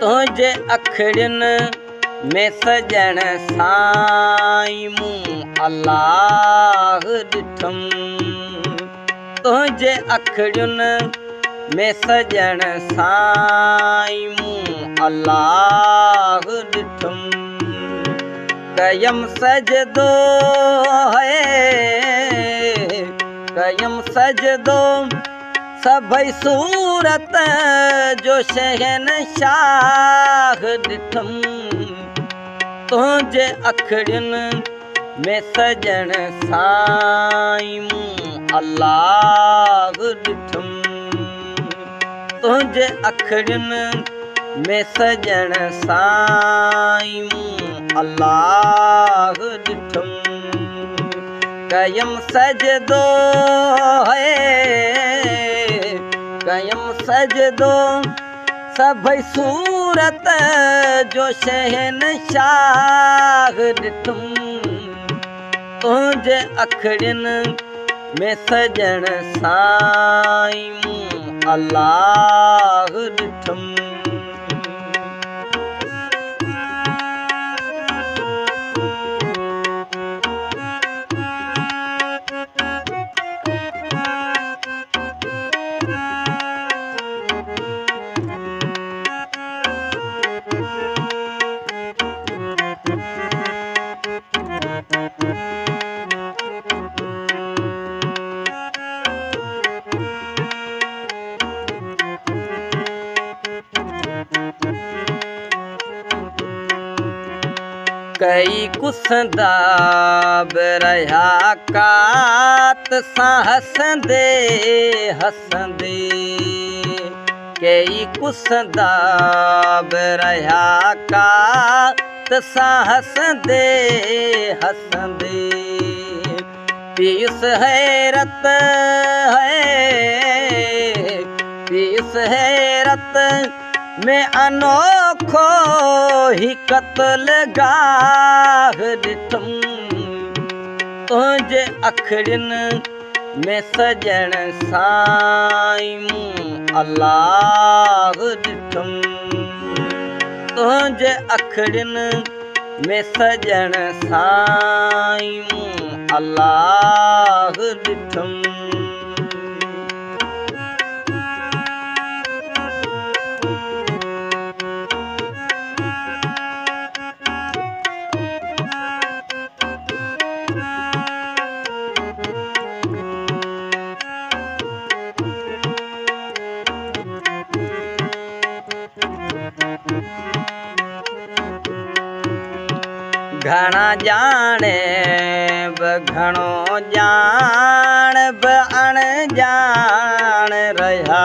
तुंहिंजे अखियुनि में सजण साईं मूं अलाह ॾिठुमि। तुंहिंजे अखियुनि में सजण साईं मूं अलाह ॾिठुमि। कयमि सजदो कयमि सजदो सभई सूरत जो शहनशाह ॾिठुमि। तुंहिंजे अखियुनि में सजण साईं मूं अलाह ॾिठुमि। तुंहिंजे अखियुनि में सजण साईं मूं अलाह ॾिठुमि। कयमि सजदो कयमि सजदो सभई सूरत जो शहनशाह ॾिठुमि। तुंहिंजे अखियुनि में सजण साईं मूं अलाह ॾिठुमि। कई कुसंदा बि रहिया कात सां हसंदे हसंदे। कई कुसंदा बि रहिया कात सां हसंदे हसंदे। पीस हैरत पीस हैरत में अनोखो ही क़त्लगाह ॾिठुमि। तुंहिंजे अखियुनि में सजण साईं मूं अलाह ॾिठुमि। तुंहिंजे अखियुनि में सजण साईं मूं अलाह ॾिठुमि। घणा ॼाणे बि घणो ॼाण बि अणॼाण रहिया।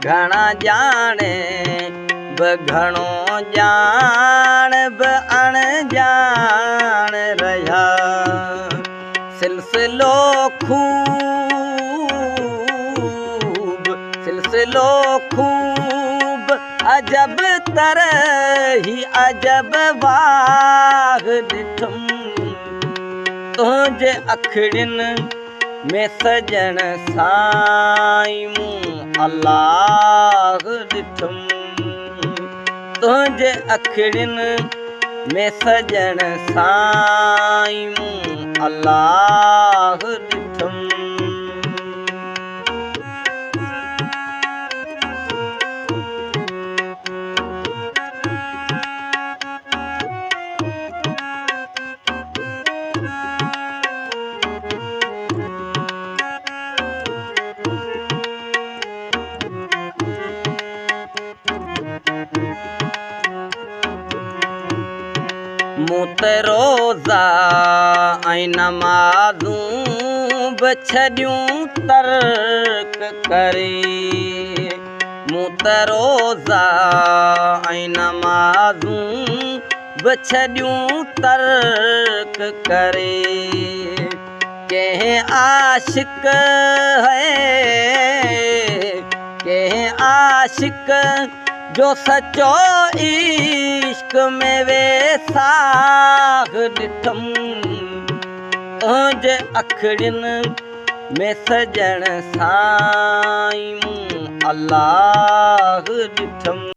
घणा ॼाणे बि घणो ॼाण बि अणॼाण रहिया। सिलसिलो खूब अजब तरही अजब वाह ॾिठुमि। तुंहिंजे अखियुनि में सजण साईं मूं अलाह ॾिठुमि। तुंहिंजे अखियुनि में सजण साईं मूं अलाह ॾिठुमि। मूं त रोज़ा ऐं नमाज़ूं बि छॾियूं तर्क करे। मूं त रोज़ा ऐं नमाज़ूं बि छॾियूं तर्क करे। कंहिं आशिक जो सचो इश्क में वेसाह ॾिठुमि। तुंहिंजे अखियुनि में सजण साईं मूं अलाह ॾिठुमि।